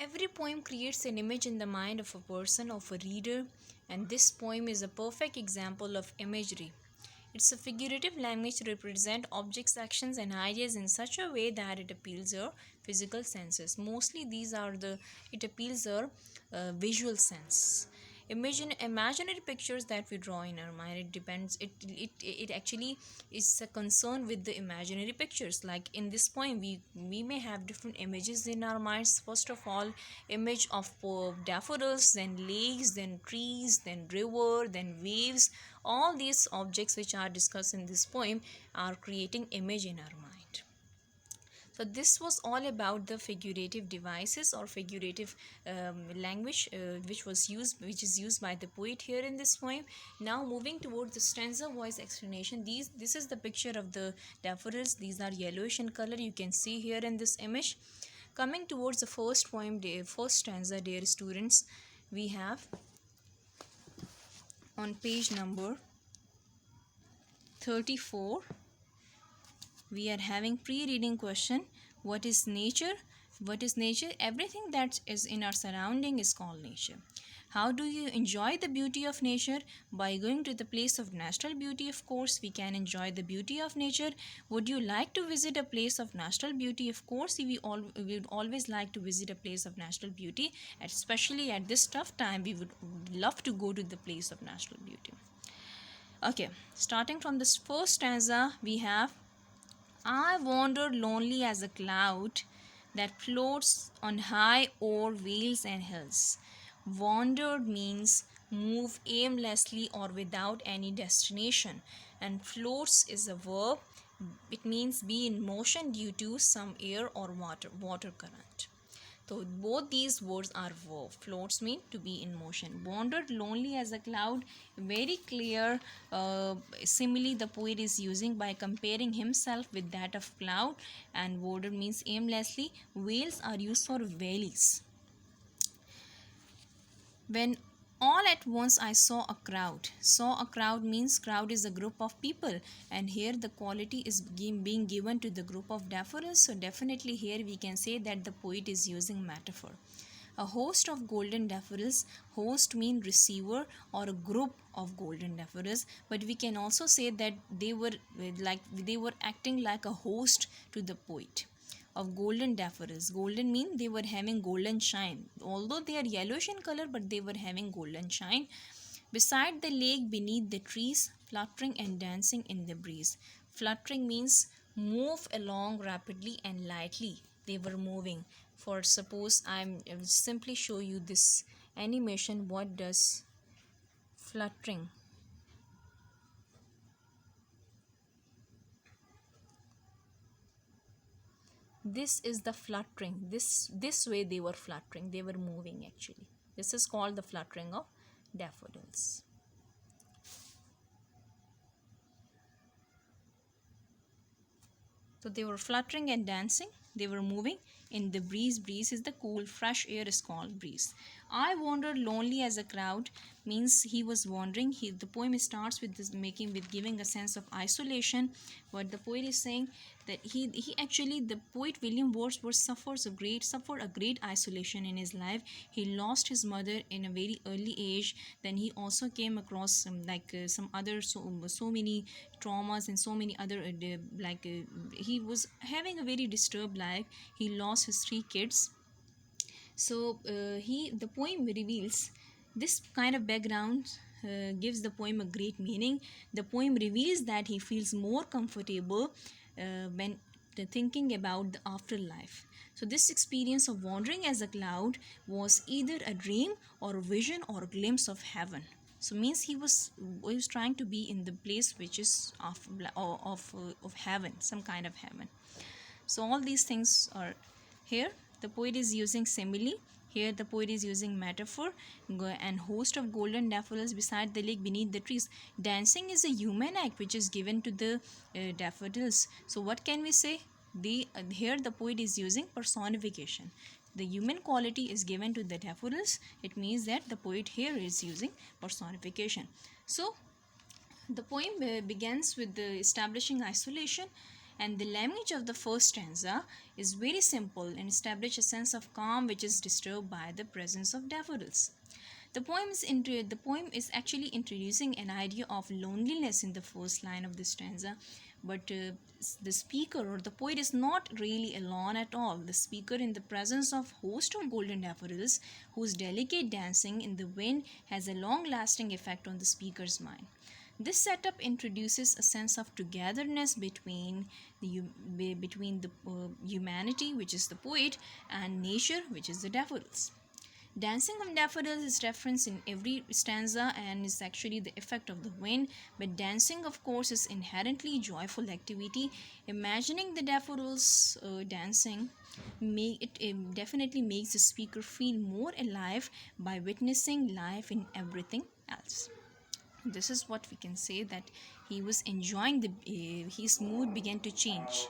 Every poem creates an image in the mind of a person, of a reader, and this poem is a perfect example of imagery. It's a figurative language to represent objects, actions, and ideas in such a way that it appeals our physical senses. Mostly, it appeals our visual sense. Imagine imaginary pictures that we draw in our mind. It actually is a concern with the imaginary pictures. Like in this poem, we may have different images in our minds. First of all, image of daffodils, then lakes, then trees, then river, then waves. All these objects which are discussed in this poem are creating image in our mind. So this was all about the figurative devices or figurative language which is used by the poet here in this poem. Now moving towards the stanza voice explanation. This is the picture of the daffodils. These are yellowish in color. You can see here in this image. Coming towards the first poem, first stanza, dear students, we have on page number 34, we are having pre-reading question. What is nature? What is nature? Everything that is in our surrounding is called nature. How do you enjoy the beauty of nature? By going to the place of natural beauty, of course, we can enjoy the beauty of nature. Would you like to visit a place of natural beauty? Of course, we would always like to visit a place of natural beauty, especially at this tough time. We would love to go to the place of natural beauty. Okay, starting from this first stanza, we have I wandered lonely as a cloud that floats on high o'er vales and hills. Wandered means move aimlessly or without any destination, and floats is a verb. It means be in motion due to some air or water current. So both these words are verb. Floats mean to be in motion. Wandered lonely as a cloud. Very clear simile the poet is using by comparing himself with that of cloud. And wandered means aimlessly. Vales are used for valleys. When all at once I saw a crowd. Saw a crowd means crowd is a group of people, and here the quality is being given to the group of daffodils. So definitely here we can say that the poet is using metaphor. A host of golden daffodils. Host mean receiver or a group of golden daffodils, but we can also say that they were acting like a host to the poet of golden daffodils. Golden mean they were having golden shine. Although they are yellowish in color, but they were having golden shine. Beside the lake, beneath the trees, fluttering and dancing in the breeze. Fluttering means move along rapidly and lightly. They were moving. For suppose I will simply show you this animation. What does fluttering? This is the fluttering. This way they were fluttering. They were moving actually. This is called the fluttering of daffodils. So they were fluttering and dancing. They were moving in the breeze. Breeze is the cool, fresh air is called breeze. I wandered lonely as a crowd means he was wandering. The poem starts with giving a sense of isolation. What the poet is saying that the poet William Wordsworth suffered a great isolation in his life. He lost his mother in a very early age. Then he also came across some other so many traumas and so many other he was having a very disturbed life. He lost his 3 kids. So the poem reveals this kind of background. Gives the poem a great meaning. The poem reveals that he feels more comfortable when thinking about the afterlife. So this experience of wandering as a cloud was either a dream or a vision or a glimpse of heaven. So means he was trying to be in the place which is of heaven, some kind of heaven. So all these things are here. The poet is using simile. Here the poet is using metaphor. And host of golden daffodils beside the lake beneath the trees. Dancing is a human act which is given to the daffodils. So what can we say? Here the poet is using personification. The human quality is given to the daffodils. It means that the poet here is using personification. So the poem begins with the establishing isolation, And the language of the first stanza is very simple and establish a sense of calm which is disturbed by the presence of daffodils. The poem is actually introducing an idea of loneliness in the first line of the stanza, but the speaker or the poet is not really alone at all. The speaker, in the presence of host of golden daffodils, whose delicate dancing in the wind has a long-lasting effect on the speaker's mind. This setup introduces a sense of togetherness between the humanity, which is the poet, and nature, which is the daffodils. Dancing of daffodils is referenced in every stanza and is actually the effect of the wind. But dancing, of course, is inherently joyful activity. Imagining the daffodils dancing definitely makes the speaker feel more alive by witnessing life in everything else. This is what we can say, that he was enjoying his mood began to change.